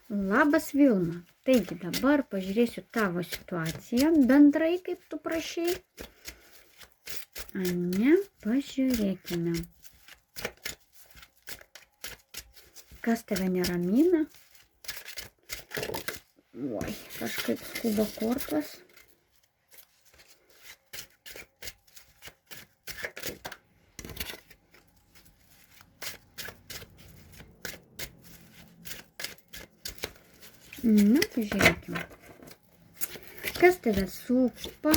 Labas Vilma. Taigi dabar pažiūrėsiu tavo situaciją bendrai, kaip tu prašei. Ane, pažiūrėkime. Kas tave neramina? Oi, kažkaip skuba kortos. Na, pažiūrėkime. Kas tave supa?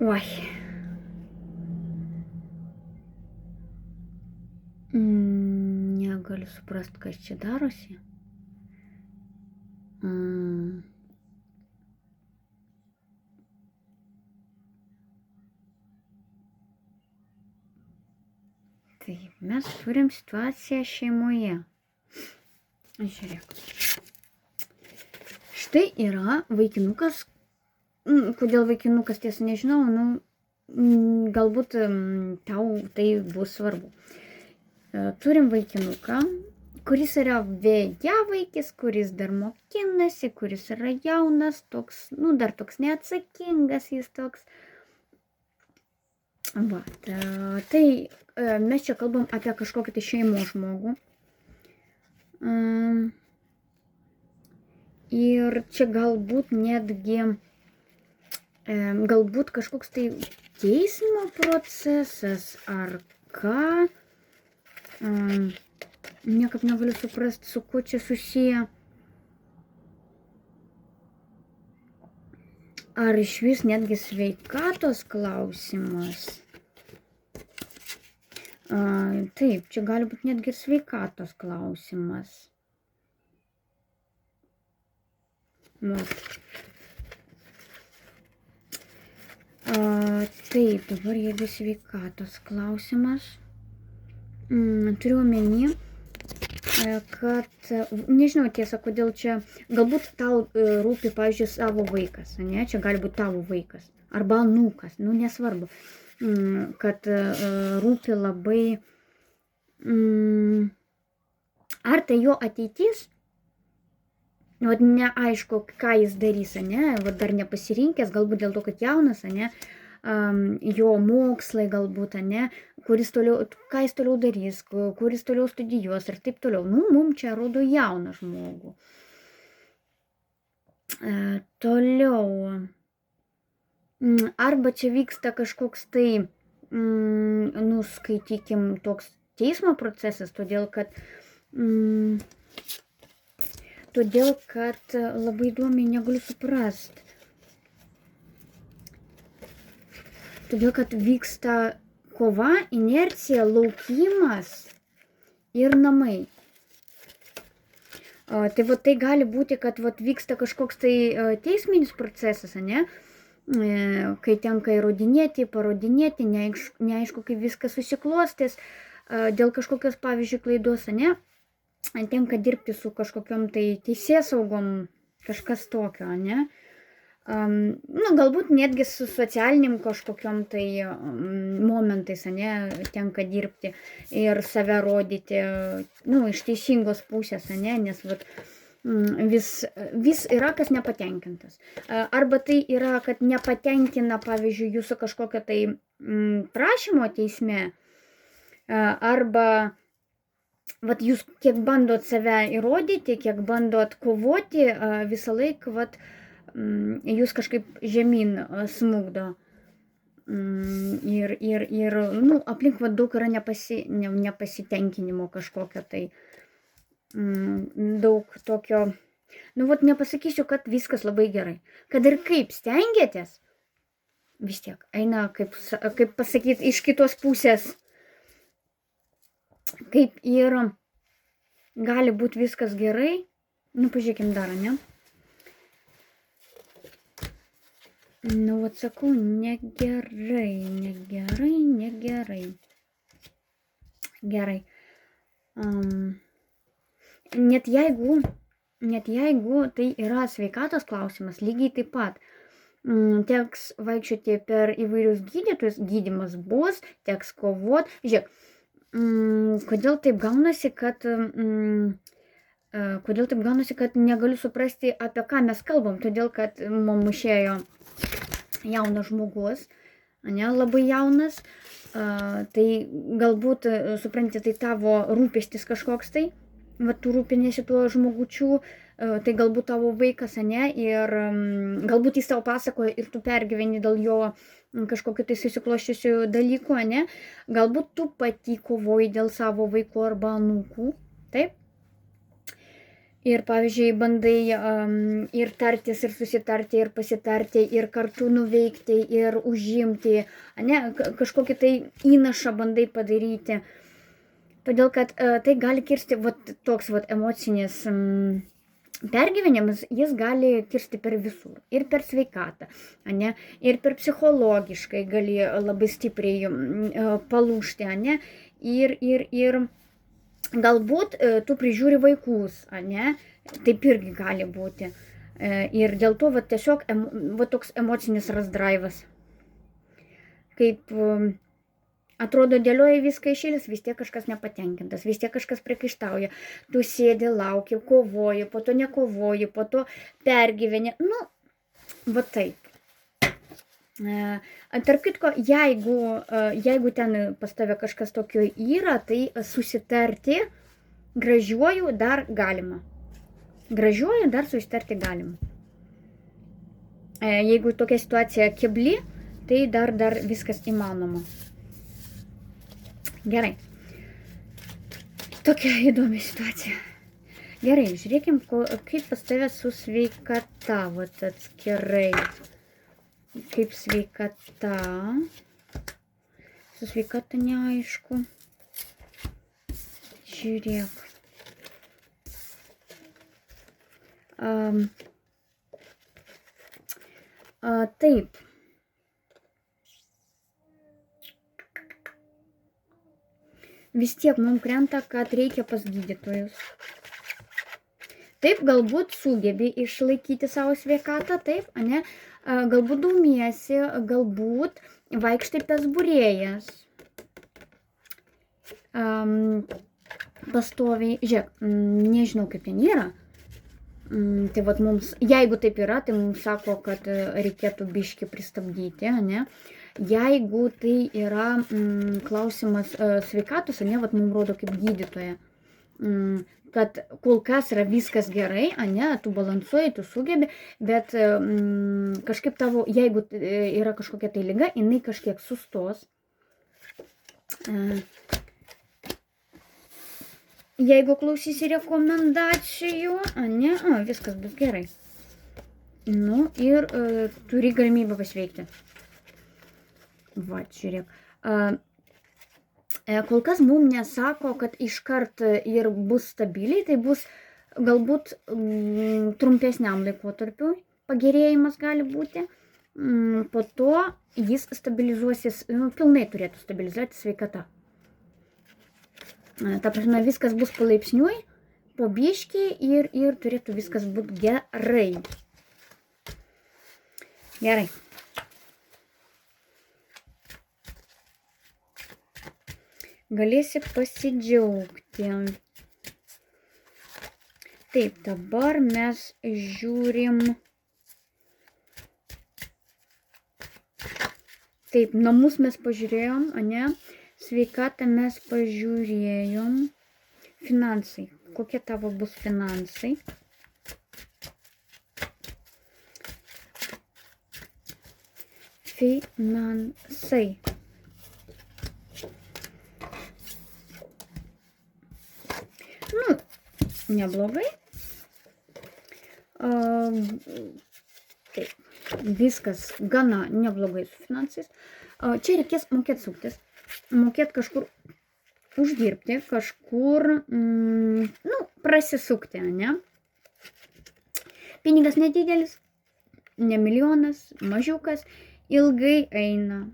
Oi. Negaliu suprast, kas čia darosi. Taip, mes turim situaciją šeimoje. Žiūrėk. Štai yra vaikinukas. Kodėl vaikinukas, tiesa nežinau, galbūt tau tai bus svarbu. Turim vaikinuką, kuris yra vėjavaikis, kuris dar mokinasi, kuris yra jaunas, toks, dar toks neatsakingas, jis toks. Va, tai mes čia kalbam apie kažkokį tai šeimos žmogų. Ir čia galbūt netgi galbūt kažkoks tai teismo procesas ar ką. Niekaip negaliu suprasti, su kuo čia susiję. Ar iš vis netgi sveikatos klausimas. Taip, čia gali būti netgi ir sveikatos klausimas. Taip, dabar jeigu sveikatos klausimas, turiu omeny, kad, nežinau tiesa, kodėl čia, galbūt tau rūpi, pavyzdžiui, savo vaikas, ne, čia gali būti tavo vaikas, arba anūkas, nesvarbu, kad rūpi labai, ar tai jo ateitis, neaišku, ką jis darys, dar nepasirinkęs, galbūt dėl to, kad jaunas, jo mokslai galbūt, kuris toliau, ką jis toliau darys, kuris toliau studijuos ir taip toliau. Mums čia rodo jauną žmogų. Toliau. Arba čia vyksta kažkoks tai, skaitykim, toks teismo procesas, todėl kad labai įdomiai negaliu suprast. Todėl, kad vyksta kova, inercija, laukimas ir namai. Tai tai gali būti, kad vyksta kažkoks tai teisminis procesas, kai tenka įrodinėti, parodinėti, neaišku, kaip viskas susiklostės, dėl kažkokios, pavyzdžiui, klaidos, tenka dirbti su kažkokiom tai teisėsaugom, kažkas tokio, galbūt netgi su socialiniam kažkokiom tai momentais, tenka dirbti ir save rodyti, iš teisingos pusės, nes vis yra kas nepatenkintas. Arba tai yra, kad nepatenkina, pavyzdžiui, jūsų kažkokio tai prašymo teisme, arba jūs kiek bandot save įrodyti, kiek bandot kovoti, visą laiką, jūs kažkaip žemyn smukdo. Ir aplink daug yra nepasitenkinimo kažkokio tai, daug tokio, nepasakysiu, kad viskas labai gerai. Kad ir kaip stengiatės, vis tiek eina, kaip pasakyti, iš kitos pusės kaip ir gali būti viskas gerai. Nu, pažiūrėkim dar, ne? Nu, atsakau, negerai. Gerai. Net jeigu tai yra sveikatos klausimas, lygiai taip pat. Teks vaikščioti per įvairius gydytojus, gydymas bus, teks kovot. Žiūrėk, kodėl taip gaunasi, kad negaliu suprasti, apie ką mes kalbam, todėl kad mums išėjo jaunas žmogus, ne, labai jaunas, tai galbūt, supranti, tai tavo rūpestis kažkoks tai, va tu rūpinėsi tuo žmogučiu, tai galbūt tavo vaikas, ne, ir galbūt jis tau pasakoja ir tu pergyveni dėl jo kažkokiu tai susikloščiusių dalykų, ne, galbūt tu pati kovoji dėl savo vaikų arba anūkų, taip? Ir, pavyzdžiui, bandai ir tartis, ir susitarti, ir pasitarti, ir kartu nuveikti, ir užimti, ne, kažkokį tai įnašą bandai padaryti. Todėl, kad tai gali kirsti, toks emocinis pergyvenimas, jis gali kirsti per visur. Ir per sveikatą, ne, ir per psichologiškai gali labai stipriai palūžti, ne, ir galbūt tu prižiūri vaikus, ne, taip irgi gali būti. Ir dėl to tiesiog toks emocinis razdraivas. Kaip atrodo, dėlioji viską iš eilės, vis tiek kažkas nepatenkintas, vis tiek kažkas priekaištauja. Tu sėdi, lauki, kovoji, po to nekovoji, po to pergyveni. Nu, va taip. Tarp kitko, jeigu ten pas tave kažkas tokio yra, tai susitarti gražiuoju dar galima. Gražiuoju dar susitarti galima. Jeigu tokia situacija kebli, tai dar viskas įmanoma. Gerai. Tokia įdomi situacija. Gerai, žiūrėkim, kaip pas tave su sveikata, atskirai. Kaip sveikata. Su sveikata neaišku. Žiūrėk. Taip. Vis tiek mums krenta, kad reikia pas gydytojus. Taip, galbūt sugebi išlaikyti savo sveikatą, taip, ne? Galbūt daumiesi, galbūt vaikštai pesburėjas. Pastoviai, žiūrėk, nežinau kaip ten yra. Tai mums, jeigu taip yra, tai mums sako, kad reikėtų biškį pristabdyti, ne? Jeigu tai yra klausimas sveikatos, ne, mums rodo kaip gydytoja, kad kol kas yra viskas gerai, ne, tu balansuoji, tu sugebi, bet kažkaip tavo, jeigu yra kažkokia tai liga, jinai kažkiek sustos. Jeigu klausysi rekomendacijų, ne, viskas bus gerai. Nu, ir turi galimybę pasveikti. Va, žiūrėk. Kol kas mums nesako, kad iškart ir bus stabiliai, tai bus galbūt trumpesniam laikotarpiu pagerėjimas gali būti. Po to jis stabilizuosis, pilnai turėtų stabilizuoti sveikata. Ta prasme, viskas bus palaipsniui, po biškį ir turėtų viskas būti gerai. Gerai. Galėsi pasidžiaugti. Taip, dabar mes žiūrim. Taip, namus mes pažiūrėjom, ne? Sveikatą mes pažiūrėjom. Finansai. Kokie tavo bus finansai? Finansai. Neblogai. Taip, viskas gana neblogai su finansais. Čia reikės mokėti suktis. Mokėti kažkur uždirbti kažkur, prasisukti, ne? Pinigas nedidelis, ne milijonas, mažiukas, ilgai eina,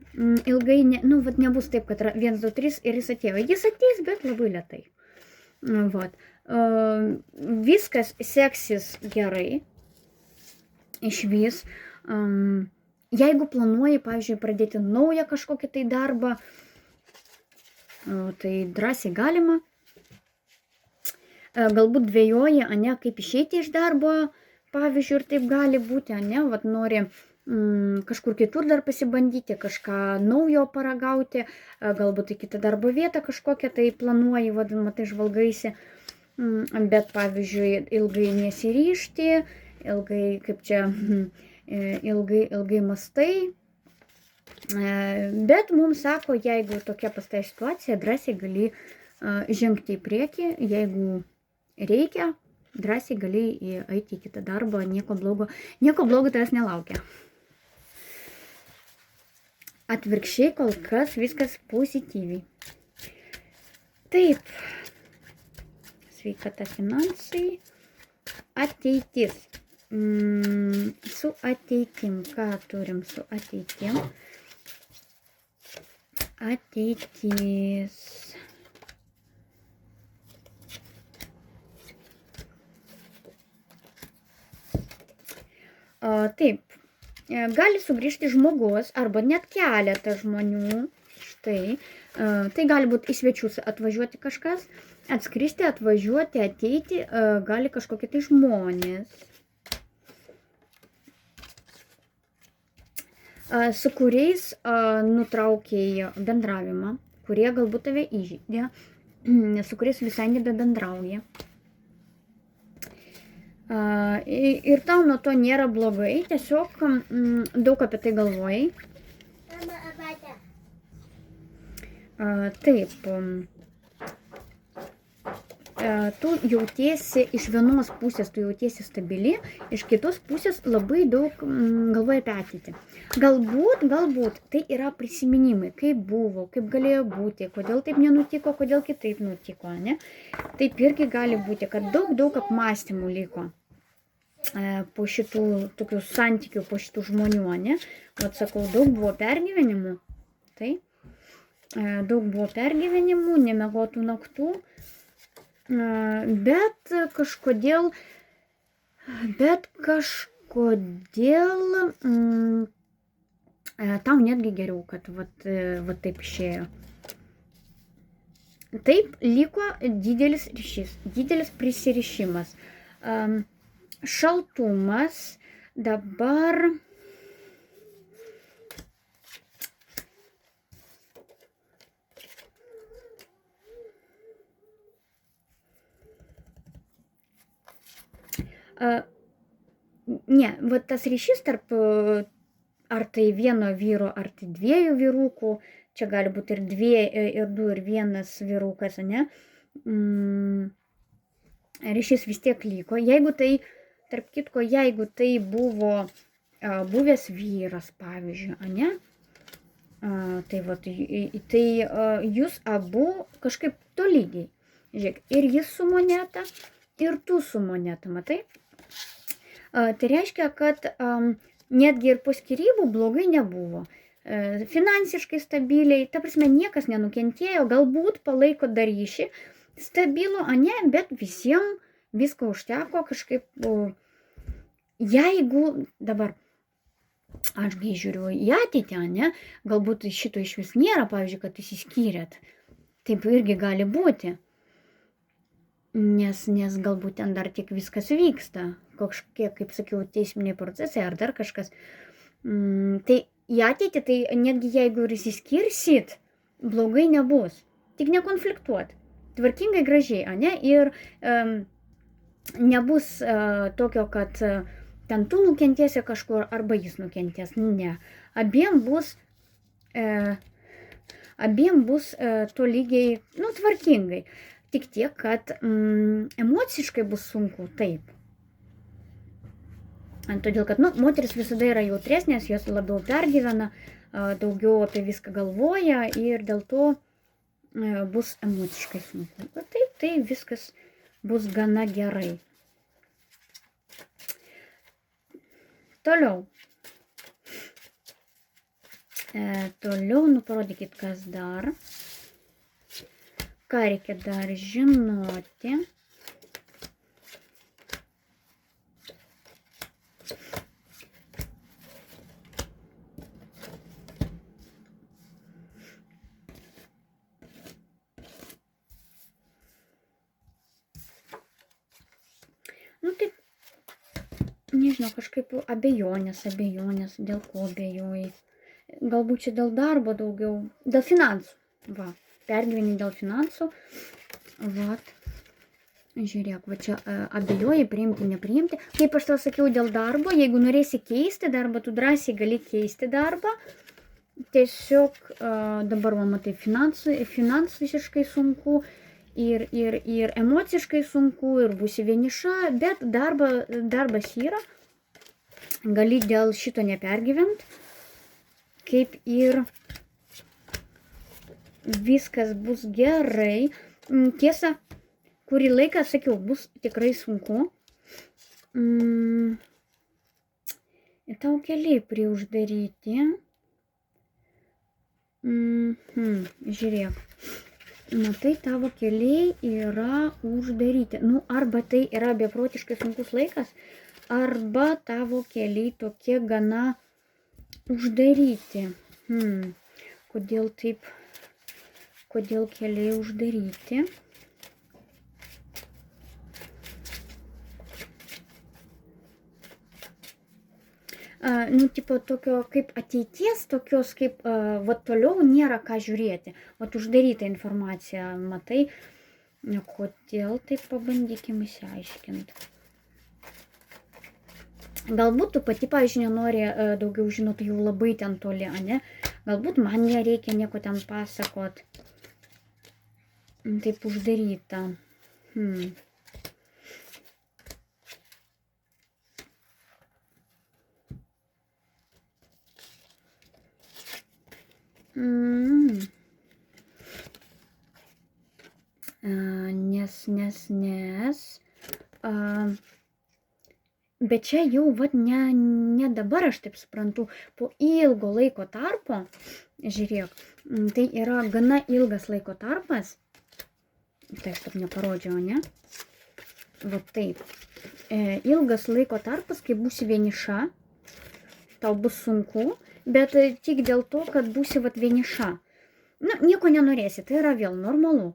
ilgai, nebus taip, kad 1, 2, 3 ir jis atėjo. Jis ateis, bet labai lėtai. Viskas seksis gerai, išvis. Jeigu planuoji, pavyzdžiui, pradėti naują kažkokį tai darbą, tai drąsiai galima. Galbūt dvejoji, ane, kaip išeiti iš darbo, pavyzdžiui, ir taip gali būti, ane, nori kažkur kitur dar pasibandyti, kažką naujo paragauti, galbūt į kitą darbo vietą kažkokią tai planuoji, matai, žvalgaisi, bet, pavyzdžiui, ilgai nesiryžti, ilgai, kaip čia, ilgai mastai, bet mums sako, jeigu tokia pastai situacija, drąsiai gali žengti į priekį, jeigu reikia, drąsiai gali eiti į kitą darbą, nieko blogo tavęs nelaukia. Atvirkščiai kol kas viskas pozityviai. Taip. Sveikata, finansai. Ateitis. Su ateitim. Ką turim su ateitim? Ateitis. Taip. Gali sugrįžti žmogus arba net keletą žmonių. Štai. Tai gali būti į svečius atvažiuoti kažkas, atskristi, atvažiuoti, ateiti, gali kažkokie tai žmonės, su kuriais nutraukėjai bendravimą, kurie galbūt tave įžeidė, su kuriais visai nebebendrauja. Ir tau nuo to nėra blogai, tiesiog daug apie tai galvojai. Taip, tu jautiesi iš vienos pusės, tu jautiesi stabili, iš kitos pusės labai daug galvoji apie ateitį. Galbūt tai yra prisiminimai, kaip buvo, kaip galėjo būti, kodėl taip nenutiko, kodėl kitaip nutiko, ne? Taip irgi gali būti, kad daug apmąstymų liko po šitų tokių santykių, po šitų žmonių, ne? Sakau, daug buvo pergyvenimų, tai daug buvo pergyvenimų, nemiegotų naktų, bet kažkodėl tau netgi geriau, kad taip išėjo. Taip liko didelis ryšys, didelis prisirišimas, šaltumas, dabar tas ryšys tarp ar tai vieno vyro, ar tai dviejų vyrukų, čia gali būti ir du, ir vienas vyrukas, ne? Ryšys vis tiek liko. Jeigu tai, tarp kitko, jeigu tai buvo buvęs vyras, pavyzdžiui, ne? Tai jūs abu kažkaip tolygiai. Žiūrėk, ir jis su moneta, ir tu su moneta, matai? Tai reiškia, kad netgi ir po skyrybų blogai nebuvo. Finansiškai stabiliai, ta prasme, niekas nenukentėjo, galbūt palaiko dar ryšį stabilų, ne, bet visiems visko užteko kažkaip. Jeigu dabar, ašgi žiūriu į ateitį, ne, galbūt šito iš vis nėra, pavyzdžiui, kad išsiskyrėt. Taip irgi gali būti. Nes galbūt ten dar tik viskas vyksta, kažkiek, kaip sakiau, teisminiai procesai ar dar kažkas. Tai į ateitį, tai netgi jeigu ir išsiskirsit, blogai nebus. Tik nekonfliktuot. Tvarkingai, gražiai, ne? Ir nebus tokio, kad ten tu nukentėsi kažkur arba jis nukentės. Ne. Abiem bus tolygiai, tvarkingai. Tik tiek, kad emociškai bus sunku, taip. Todėl, kad moteris visada yra jautresnės, jos labiau pergyvena, daugiau apie viską galvoja ir dėl to bus emociškai sunku. Taip, tai viskas bus gana gerai. Toliau. Toliau, parodykit, kas dar. Ką reikia dar žinoti. Taip, nežinau, kažkaip abejonės, dėl ko abejoji. Galbūt čia dėl darbo daugiau, dėl finansų. Va, pergyveni dėl finansų. Va, žiūrėk, va čia abejoji, priimti, nepriimti. Kaip aš tau sakiau dėl darbo, jeigu norėsi keisti darbą, tu drąsiai gali keisti darbą. Tiesiog dabar, va, matai, finansiškai sunku. Ir emociškai sunku, ir būsi vieniša, bet darbas yra, gali dėl šito nepergyvent, kaip ir viskas bus gerai. Tiesa, kurį laiką, sakiau, bus tikrai sunku. Tau keliai priuždaryti. Žiūrėk. Matai, tavo keliai yra uždaryti. Arba tai yra beprotiškai sunkus laikas, arba tavo keliai tokie gana uždaryti. Kodėl taip? Kodėl keliai uždaryti? Tipo tokio kaip ateities, tokios kaip, va toliau nėra ką žiūrėti. Va uždaryta informacija, matai, kodėl taip pabandykime išsiaiškinti. Galbūt tu pati, pavyzdžiui, nenori daugiau žinoti, jau labai ten toli, ne? Galbūt man nereikia nieko ten pasakot. Taip uždaryta. Nes. Bet čia jau, ne dabar, aš taip suprantu, po ilgo laiko tarpo, žiūrėk, tai yra gana ilgas laiko tarpas, tai aš taip neparodžiau, ne? Va taip. Ilgas laiko tarpas, kai būsi vieniša, tau bus sunku, bet tik dėl to, kad būsi vieniša. Nieko nenorėsi, tai yra vėl normalu.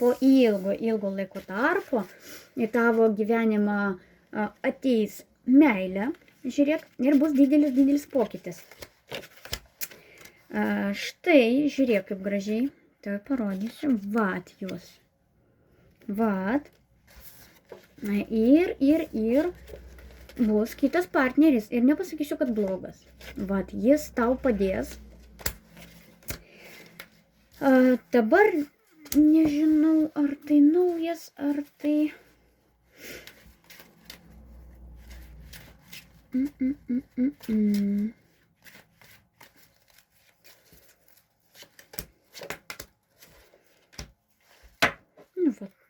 Po ilgo laiko tarpo į tavo gyvenimą ateis meilė, žiūrėk, ir bus didelis pokytis. Štai, žiūrėk, kaip gražiai, tai parodysiu, vat jūs. Vat. Ir bus kitas partneris, ir nepasakysiu, kad blogas. Vat, jis tau padės. Dabar nežinau, ar tai naujas, ar tai...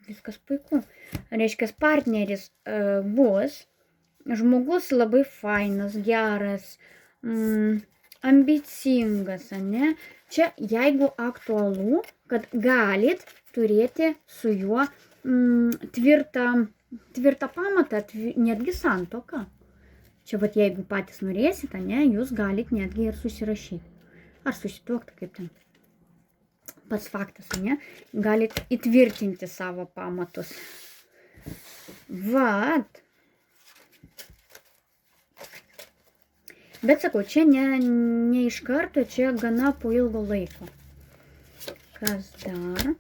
Viskas puiku. Reiškia, partneris bus žmogus labai fainas, geras, ambicingas, ne? Čia, jeigu aktualu, kad galit turėti su juo tvirtą pamatą, netgi santuoką. Čia, jeigu patys norėsit, ne, jūs galit netgi ir susirašyti. Ar susituokti, kaip ten. Pats faktas, ne? Galit įtvirtinti savo pamatus. Vat. Bet sakau, čia ne iš karto, čia gana po ilgo laiko. Kas dar?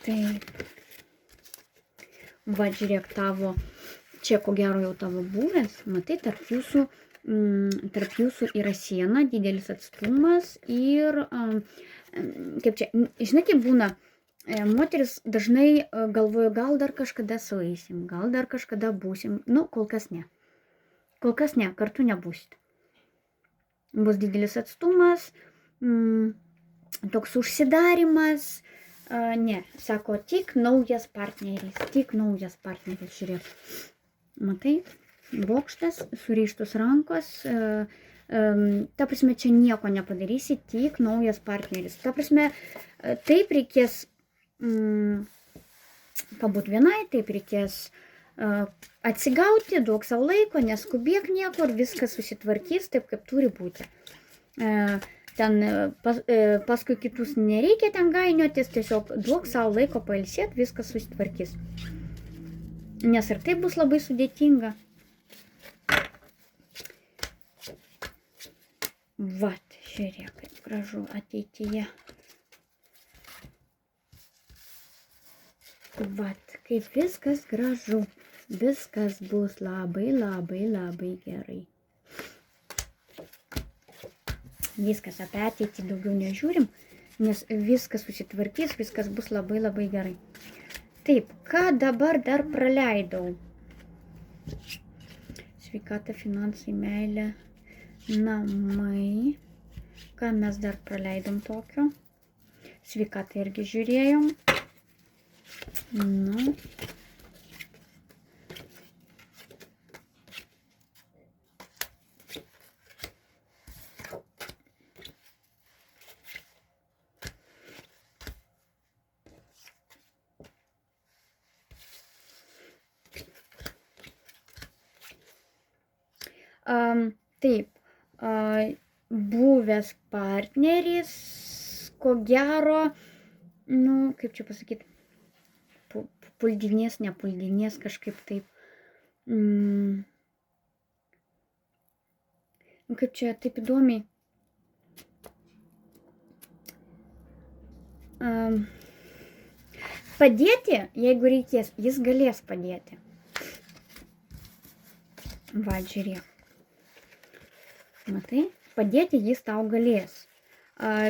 Taip. Va, žiūrėk, tavo, čia ko gero jau tavo buvęs, matai, tarp jūsų yra siena, didelis atstumas ir, kaip čia, žinai, kaip būna, Moteris dažnai galvoja, gal dar kažkada sueisim, gal dar kažkada būsim. Nu, kol kas ne. Kol kas ne, kartu nebūsit. Bus didelis atstumas, toks užsidarimas. Ne, sako, tik naujas partneris, žiūrėk. Matai, bokštas, surištus rankos, ta prasme, čia nieko nepadarysi, tik naujas partneris. Ta prasme, taip reikės pabūt vienai, taip reikės atsigauti, duok savo laiko, neskubėk niekur, viskas susitvarkys taip, kaip turi būti. Ten paskui kitus nereikia ten gainiotis, tiesiog duok savo laiko pailsėti, viskas susitvarkys. Nes ir tai bus labai sudėtinga. Vat, žiūrėk, kaip gražu ateityje. Vat, kaip viskas gražu. Viskas bus labai, labai, labai gerai. Viskas apie ateitį daugiau nežiūrim, nes viskas susitvarkys, viskas bus labai, labai gerai. Taip, ką dabar dar praleidau? Sveikata, finansai, meilė, namai. Ką mes dar praleidom tokio? Sveikatą irgi žiūrėjom. Nu. Taip, buvęs partneris, ko gero, nu, kaip čia pasakyti, puldinės, nepuldinės, kažkaip taip. Kaip čia taip įdomiai. Padėti, jeigu reikės, jis galės padėti. Va, žiūrėk. Matai, padėti jis tau galės.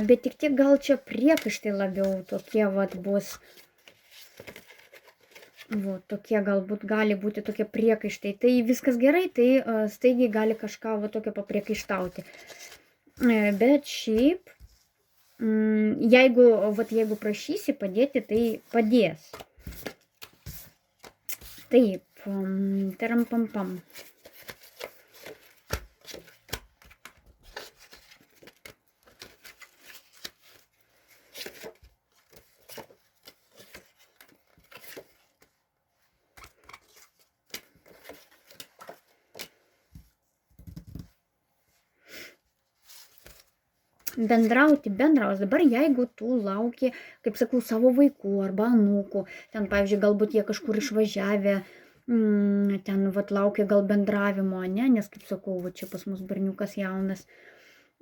Bet tik tiek gal čia priekaištai labiau tokie vat bus. Tokie galbūt gali būti tokie priekaištai. Tai viskas gerai, tai staigiai gali kažką tokio papriekaištauti. Bet šiaip, jeigu prašysi padėti, tai padės. Taip, tarampampam. Bendrauti. Dabar jeigu tu lauki, kaip sakau, savo vaikų arba anūkų, ten, pavyzdžiui, galbūt jie kažkur išvažiavę, ten laukia gal bendravimo, ne, nes, kaip sakau, čia pas mus berniukas jaunas,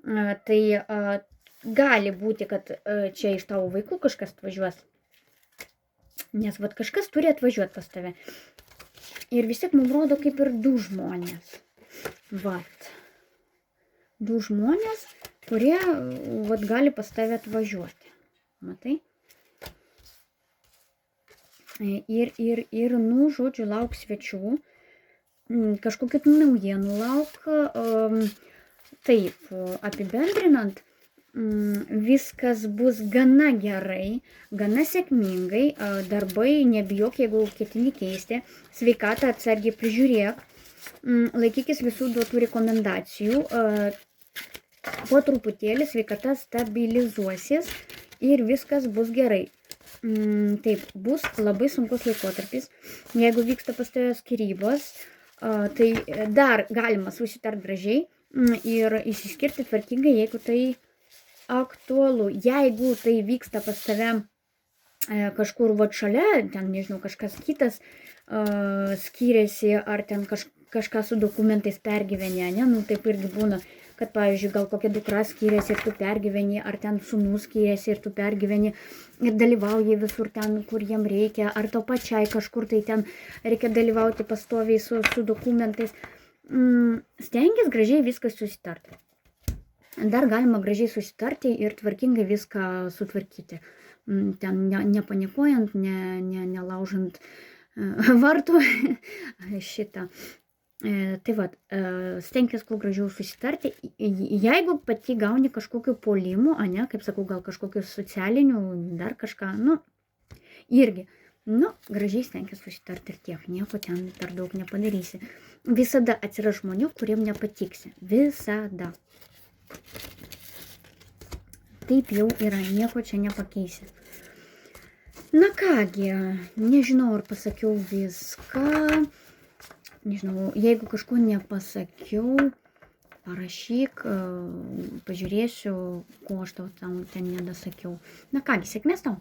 tai gali būti, kad čia iš tavo vaikų kažkas atvažiuos, nes kažkas turi atvažiuoti pas tave. Ir vis tiek man rodo kaip ir du žmonės. Du žmonės, kurie gali pas tave atvažiuoti. Matai? Ir, nu, žodžiu, lauk svečių, kažkokių naujienų lauk. Taip, apibendrinant, viskas bus gana gerai, gana sėkmingai, darbai nebijok, jeigu ketini keisti, sveikatą atsargiai prižiūrėk, laikykis visų duotų rekomendacijų, po truputėlį sveikata stabilizuosis ir viskas bus gerai. Taip, bus labai sunkus laikotarpis. Jeigu vyksta pas tave skyrybos, tai dar galima susitart gražiai ir išsiskirti tvarkingai, jeigu tai aktualu. Jeigu tai vyksta pas tave kažkur šalia, ten, nežinau, kažkas kitas skiriasi, ar ten kažką su dokumentais pergyvenė, ne, nu taip irgi būna, kad, pavyzdžiui, gal kokia dukra skiriasi ir tu pergyveni, ar ten sūnus skiriasi ir tu pergyveni ir dalyvauji visur ten, kur jiem reikia, ar to pačiai kažkur tai ten reikia dalyvauti pastoviai su dokumentais. Stengies gražiai viską susitarti. Dar galima gražiai susitarti ir tvarkingai viską sutvarkyti. ten nepanikuojant, nelaužant vartų šitą. Tai vat, stenkis kuo gražiau susitarti. Jeigu pati gauni kažkokiu puolimu, ane, kaip sakau, gal kažkokiu socialiniu, dar kažką, irgi, gražiai stenkis susitarti ir tiek, nieko ten per daug nepadarysi. Visada atsiras žmonių, kuriem nepatiksi. Visada. Taip jau yra, nieko čia nepakeisi. Na kągi, nežinau, ar pasakiau viską. Nežinau, jeigu kažko nepasakiau, parašyk, pažiūrėsiu, ko aš tau ten nedasakiau. Na kągi, sėkmės tau.